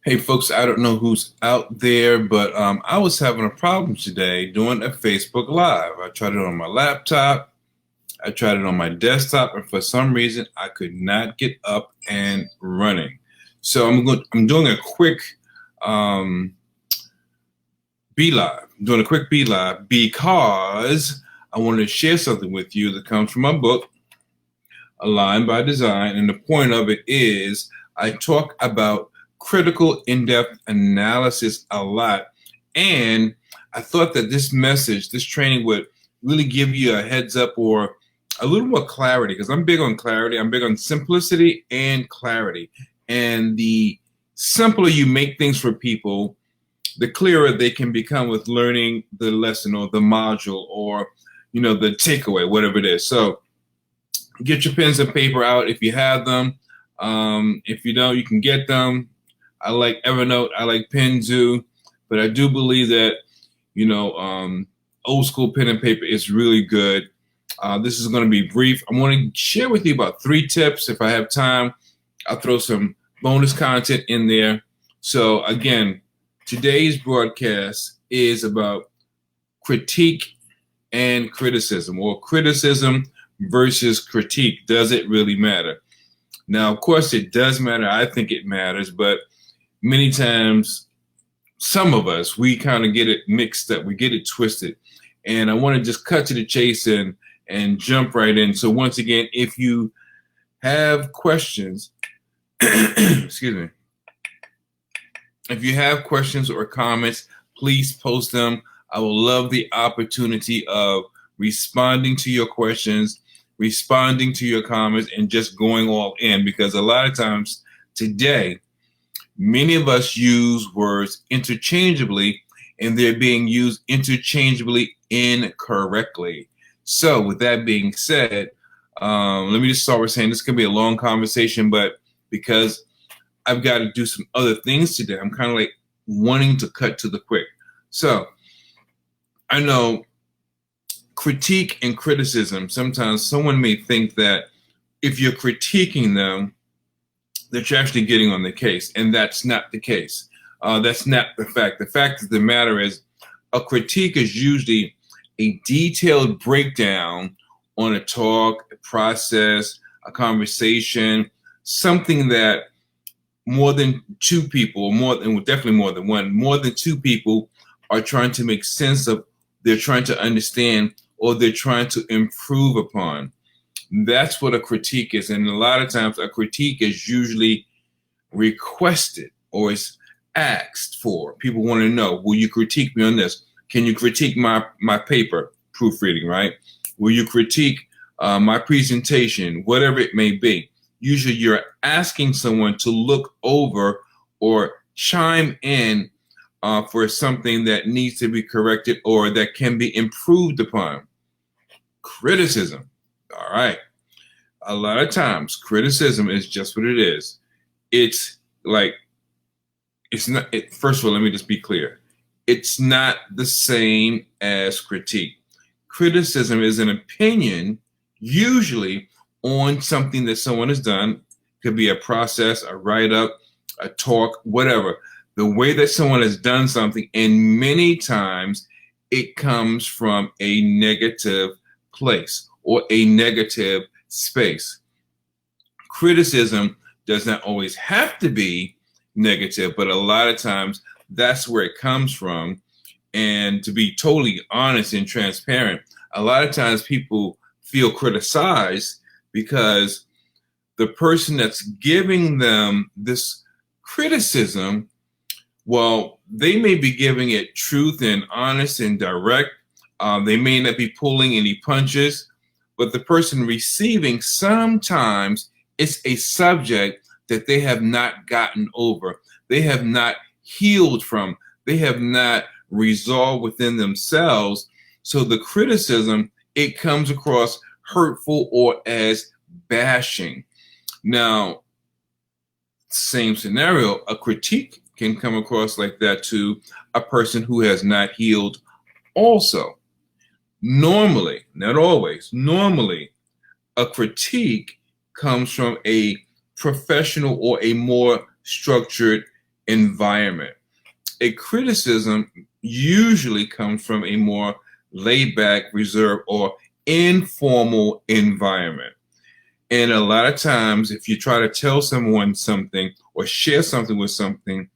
Hey folks, I don't know who's out there, but I was having a problem today doing a Facebook Live. I tried it on my laptop, I tried it on my desktop, and for some reason I could not get up and running. So I'm doing a quick um, Be Live. I'm doing a quick Be Live because I wanted to share something with you that comes from my book, Aligned by Design, and the point of it is I talk about critical in-depth analysis a lot, and I thought that this message, this training would really give you a heads up or a little more clarity, because I'm big on clarity. I'm big on simplicity and clarity, and the simpler you make things for people, the clearer they can become with learning the lesson or the module or the takeaway, whatever it is. So get your pens and paper out if you have them. If you don't, you can get them. I like Evernote. I like Penzu, but I do believe that old school pen and paper is really good. This is going to be brief. I want to share with you about 3 tips. If I have time, I'll throw some bonus content in there. So again, today's broadcast is about critique and criticism, or criticism versus critique. Does it really matter? Now, of course, it does matter. I think it matters, but many times, some of us, we kind of get it mixed up. We get it twisted. And I want to just cut to the chase and jump right in. So once again, if you have questions, excuse me, if you have questions or comments, please post them. I will love the opportunity of responding to your questions, responding to your comments, and just going all in, because a lot of times today, many of us use words interchangeably, and they're being used interchangeably incorrectly. So with that being said, let me just start with saying this could be a long conversation, but because I've got to do some other things today, I'm kind of like wanting to cut to the quick. So I know critique and criticism, sometimes someone may think that if you're critiquing them, that you're actually getting on the case, and that's not the case. That's not the fact. The fact of the matter is, a critique is usually a detailed breakdown on a talk, a process, a conversation, something that more than 2 people, definitely more than one, more than 2 people are trying to make sense of, they're trying to understand, or they're trying to improve upon. That's what a critique is. And a lot of times a critique is usually requested or is asked for. People want to know, will you critique me on this? Can you critique my paper, proofreading, right? Will you critique my presentation, whatever it may be? Usually you're asking someone to look over or chime in for something that needs to be corrected or that can be improved upon. Criticism. All right. A lot of times, criticism is just what it is. It's not. First of all, let me just be clear. It's not the same as critique. Criticism is an opinion, usually on something that someone has done. Could be a process, a write-up, a talk, whatever. The way that someone has done something, and many times it comes from a negative place or a negative space. Criticism does not always have to be negative, but a lot of times that's where it comes from. And to be totally honest and transparent, a lot of times people feel criticized because the person that's giving them this criticism, well, they may be giving it truth and honest and direct. They may not be pulling any punches, but the person receiving, sometimes it's a subject that they have not gotten over. They have not healed from. They have not resolved within themselves. So the criticism, it comes across hurtful or as bashing. Now, same scenario, a critique can come across like that to a person who has not healed also. Normally, not always, normally a critique comes from a professional or a more structured environment. A criticism usually comes from a more laid back, reserved, or informal environment. And a lot of times, if you try to tell someone something or share something with someone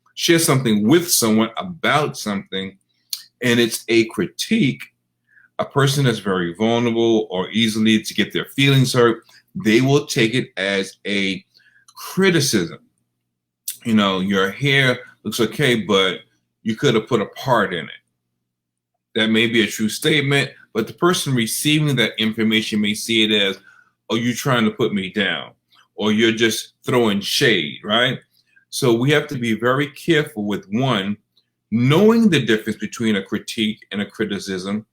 about something, and it's a critique, a person that's very vulnerable or easily to get their feelings hurt, they will take it as a criticism. You know, your hair looks okay, but you could have put a part in it. That may be a true statement, but the person receiving that information may see it as, oh, you're trying to put me down, or you're just throwing shade, right? So we have to be very careful with, one, knowing the difference between a critique and a criticism,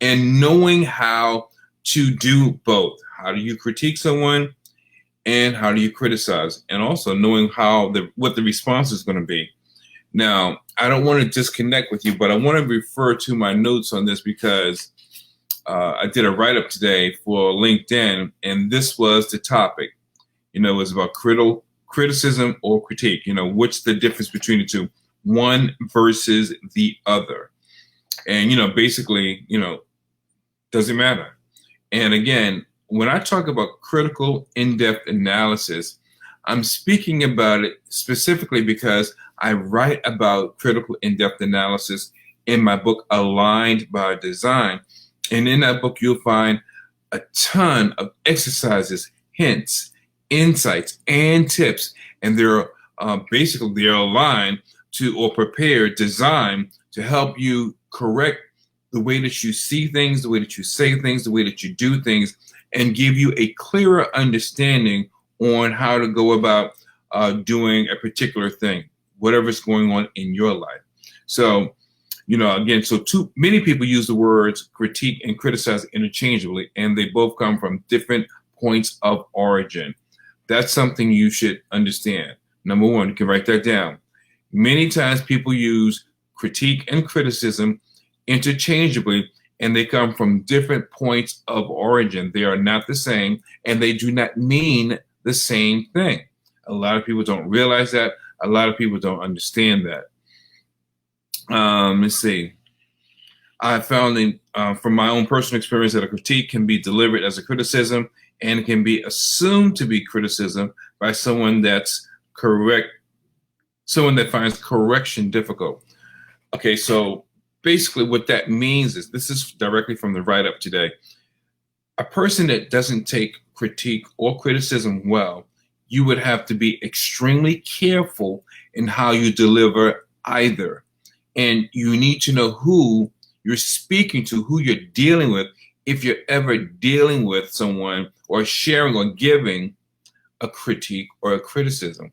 and knowing how to do both. How do you critique someone, and how do you criticize? And also knowing what the response is going to be. Now, I don't want to disconnect with you, but I want to refer to my notes on this because I did a write-up today for LinkedIn, and this was the topic. You know, it was about criticism or critique. You know, what's the difference between the two? One versus the other. And, you know, basically, you know, doesn't matter. And again, when I talk about critical, in-depth analysis, I'm speaking about it specifically because I write about critical, in-depth analysis in my book, Aligned by Design. And in that book, you'll find a ton of exercises, hints, insights, and tips. And they're aligned to, or prepared, designed to help you correct the way that you see things, the way that you say things, the way that you do things, and give you a clearer understanding on how to go about doing a particular thing, whatever's going on in your life. So, you know, again, so too many people use the words critique and criticize interchangeably, and they both come from different points of origin. That's something you should understand. Number one, you can write that down. Many times people use critique and criticism interchangeably, and they come from different points of origin. They are not the same, and they do not mean the same thing. A lot of people don't realize that. A lot of people don't understand that. Let's see. I found from my own personal experience that a critique can be delivered as a criticism, and it can be assumed to be criticism by someone that's correct, someone that finds correction difficult. Okay, so basically what that means is, this is directly from the write-up today, a person that doesn't take critique or criticism well, you would have to be extremely careful in how you deliver either. And you need to know who you're speaking to, who you're dealing with, if you're ever dealing with someone or sharing or giving a critique or a criticism,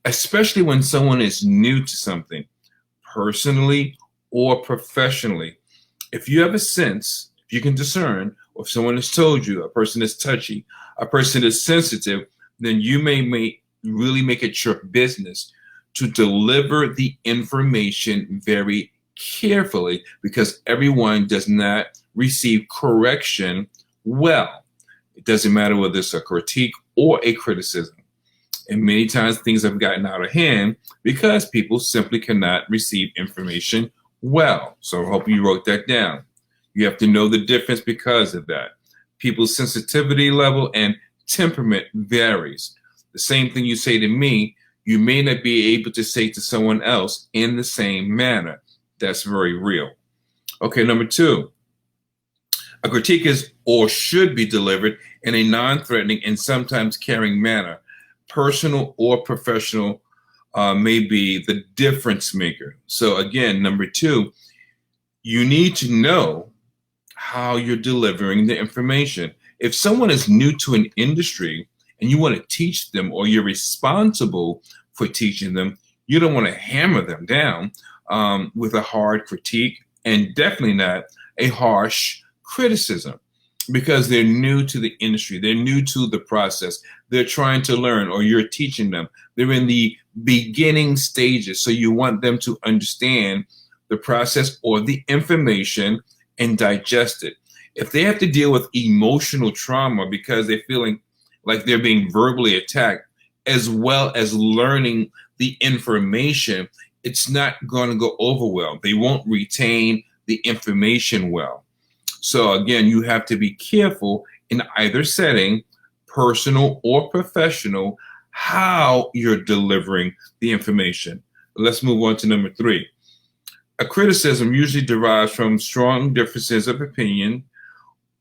especially when someone is new to something, personally or professionally. If you have a sense, if you can discern, or if someone has told you a person is touchy, a person is sensitive, then you may really make it your business to deliver the information very carefully, because everyone does not receive correction well. It doesn't matter whether it's a critique or a criticism. And many times things have gotten out of hand because people simply cannot receive information well. So I hope you wrote that down. You have to know the difference because of that. People's sensitivity level and temperament varies. The same thing you say to me, you may not be able to say to someone else in the same manner. That's very real. Okay, number two, a critique is or should be delivered in a non-threatening and sometimes caring manner. Personal or professional may be the difference maker. So again, number two, you need to know how you're delivering the information. If someone is new to an industry and you want to teach them, or you're responsible for teaching them, you don't want to hammer them down with a hard critique, and definitely not a harsh criticism, because they're new to the industry. They're new to the process. They're trying to learn, or you're teaching them. They're in the beginning stages. So you want them to understand the process or the information and digest it. If they have to deal with emotional trauma because they're feeling like they're being verbally attacked, as well as learning the information, it's not going to go over well. They won't retain the information well. So again, you have to be careful in either setting, personal or professional, how you're delivering the information. Let's move on to number 3. A criticism usually derives from strong differences of opinion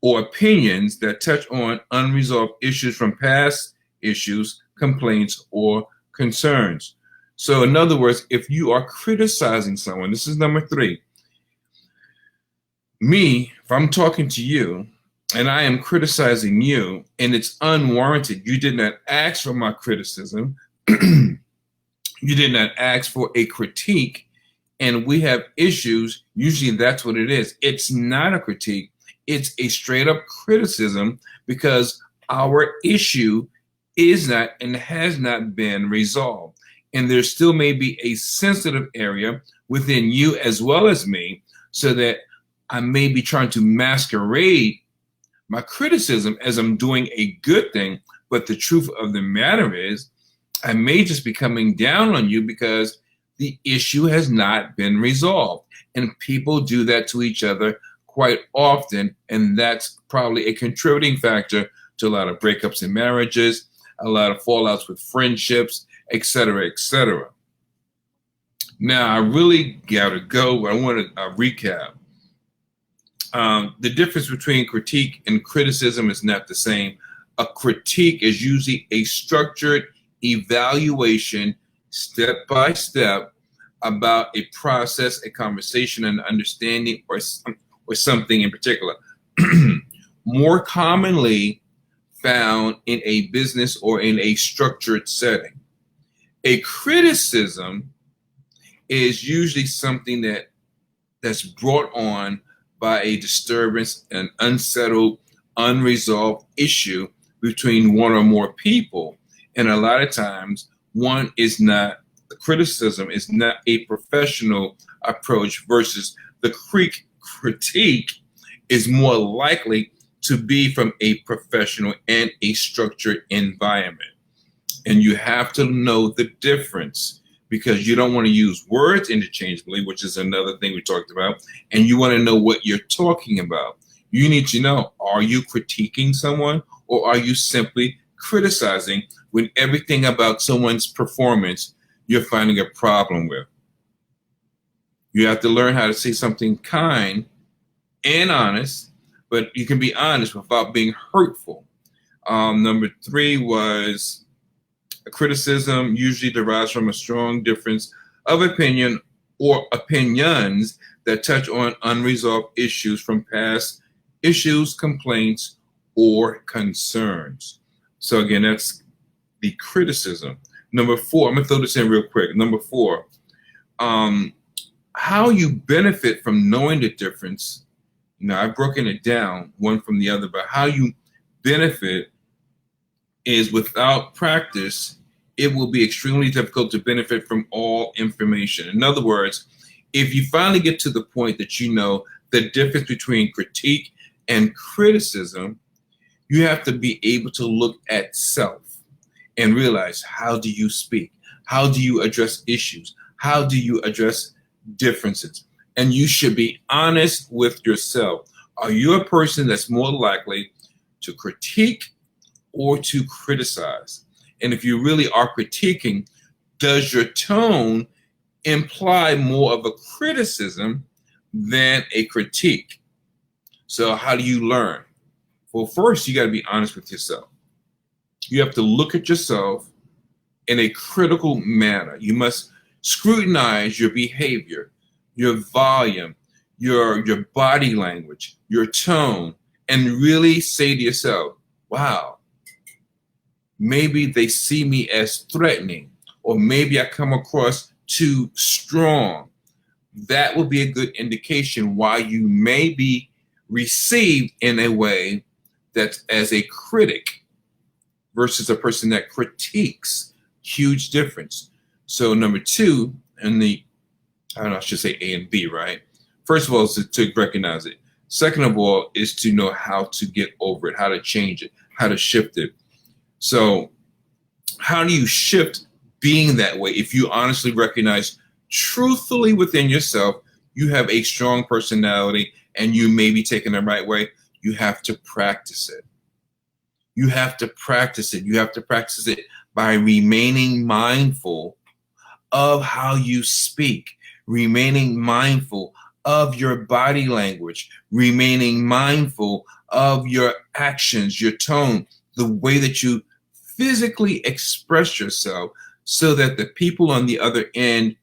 or opinions that touch on unresolved issues from past issues, complaints, or concerns. So in other words, if you are criticizing someone, this is number 3. Me, if I'm talking to you and I am criticizing you and it's unwarranted, you did not ask for my criticism, you did not ask for a critique, and we have issues, usually that's what it is. It's not a critique, it's a straight up criticism because our issue is not and has not been resolved. And there still may be a sensitive area within you as well as me, so that I may be trying to masquerade my criticism as I'm doing a good thing. But the truth of the matter is, I may just be coming down on you because the issue has not been resolved. And people do that to each other quite often. And that's probably a contributing factor to a lot of breakups in marriages, a lot of fallouts with friendships, et cetera, et cetera. Now, I really got to go, but I want to recap. The difference between critique and criticism is not the same. A critique is usually a structured evaluation, step by step, about a process, a conversation, an understanding, or something in particular. More commonly found in a business or in a structured setting. A criticism is usually something that's brought on by a disturbance, an unsettled, unresolved issue between one or more people. And a lot of times, the criticism is not a professional approach versus the critique is more likely to be from a professional and a structured environment. And you have to know the difference, because you don't want to use words interchangeably, which is another thing we talked about, and you want to know what you're talking about. You need to know, are you critiquing someone, or are you simply criticizing when everything about someone's performance you're finding a problem with? You have to learn how to say something kind and honest, but you can be honest without being hurtful. Number 3 was a criticism usually derives from a strong difference of opinion or opinions that touch on unresolved issues from past issues, complaints, or concerns. So again, that's the criticism. Number 4, I'm gonna throw this in real quick. Number 4, how you benefit from knowing the difference. Now, I've broken it down one from the other, but how you benefit is without practice, it will be extremely difficult to benefit from all information. In other words, if you finally get to the point that you know the difference between critique and criticism, you have to be able to look at self and realize, how do you speak? How do you address issues? How do you address differences? And you should be honest with yourself. Are you a person that's more likely to critique or to criticize? And if you really are critiquing, does your tone imply more of a criticism than a critique? So how do you learn? Well, first, you got to be honest with yourself. You have to look at yourself in a critical manner. You must scrutinize your behavior, your volume, your body language, your tone, and really say to yourself, wow, maybe they see me as threatening, or maybe I come across too strong. That will be a good indication why you may be received in a way that's as a critic versus a person that critiques. Huge difference. So number 2, and I should say A and B, right? First of all, is to recognize it. Second of all, is to know how to get over it, how to change it, how to shift it. So how do you shift being that way if you honestly recognize truthfully within yourself you have a strong personality and you may be taken the right way? You have to practice it. You have to practice it. You have to practice it by remaining mindful of how you speak, remaining mindful of your body language, remaining mindful of your actions, your tone, the way that you physically express yourself, so that the people on the other end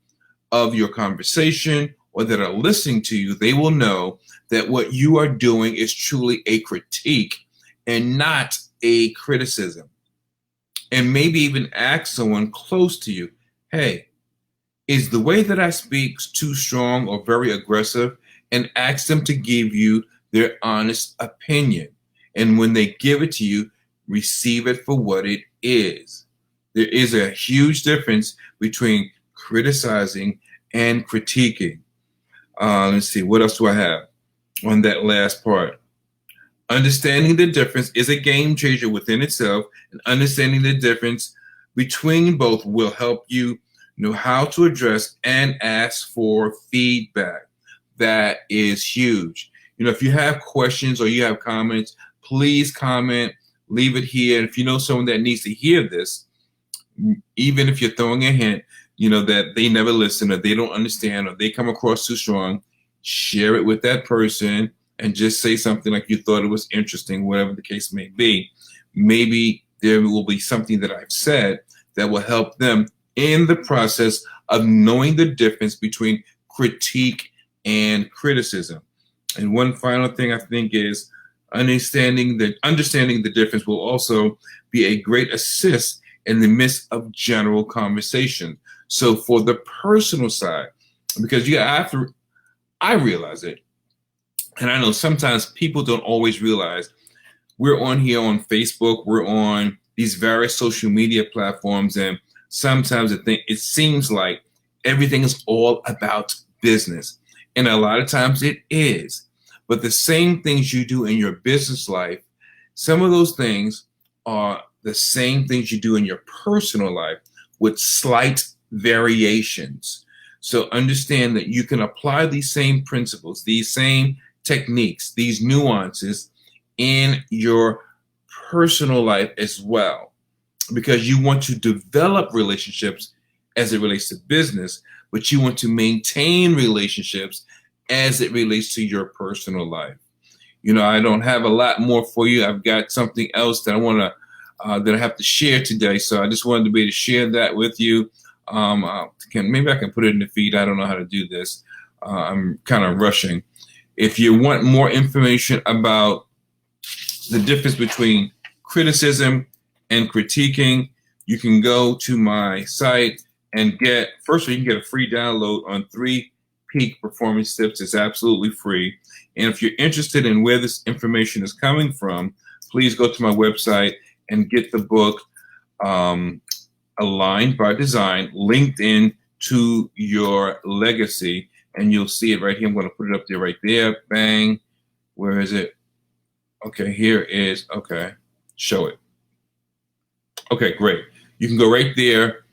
of your conversation or that are listening to you, they will know that what you are doing is truly a critique and not a criticism. And maybe even ask someone close to you, hey, is the way that I speak too strong or very aggressive? And ask them to give you their honest opinion. And when they give it to you, receive it for what it is. There is a huge difference between criticizing and critiquing. Let's see, what else do I have on that last part? Understanding the difference is a game changer within itself, and understanding the difference between both will help you know how to address and ask for feedback. That is huge. You know, if you have questions or you have comments, please comment, leave it here. And if you know someone that needs to hear this, even if you're throwing a hint, you know, that they never listen or they don't understand or they come across too strong, share it with that person and just say something like you thought it was interesting, whatever the case may be. Maybe there will be something that I've said that will help them in the process of knowing the difference between critique and criticism. And one final thing I think is understanding the difference will also be a great assist in the midst of general conversation. So for the personal side, because I realize it, and I know sometimes people don't always realize we're on here on Facebook, we're on these various social media platforms, and sometimes it seems like everything is all about business. And a lot of times it is. But the same things you do in your business life, some of those things are the same things you do in your personal life with slight variations. So understand that you can apply these same principles, these same techniques, these nuances in your personal life as well, because you want to develop relationships as it relates to business, but you want to maintain relationships as it relates to your personal life. You know, I don't have a lot more for you. I've got something else that that I have to share today. So I just wanted to be able to share that with you. Maybe I can put it in the feed. I don't know how to do this. I'm kind of rushing. If you want more information about the difference between criticism and critiquing, you can go to my site and you can get a free download on 3 peak performance tips. It's absolutely free. And if you're interested in where this information is coming from, please go to my website and get the book, Aligned by Design, linked in to your legacy. And you'll see it right here. I'm going to put it up there, right there. Bang. Where is it? Okay, here is, okay, show it. Okay, great. You can go right there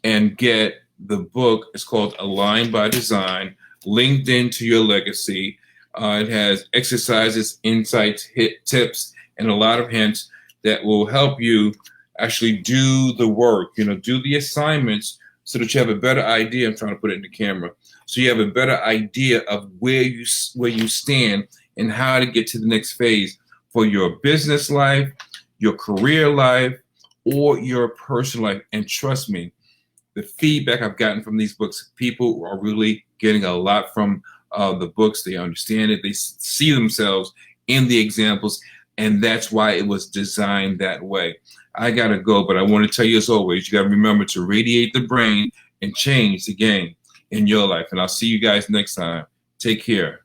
and get the book. It's called Aligned by Design, linked into your legacy. It has exercises, insights, tips, and a lot of hints that will help you actually do the work, do the assignments so that you have a better idea. I'm trying to put it in the camera. So you have a better idea of where you stand and how to get to the next phase for your business life, your career life, or your personal life. And trust me, the feedback I've gotten from these books, people are really getting a lot from the books. They understand it. They see themselves in the examples, and that's why it was designed that way. I got to go, but I want to tell you, as always, you got to remember to radiate the brain and change the game in your life. And I'll see you guys next time. Take care.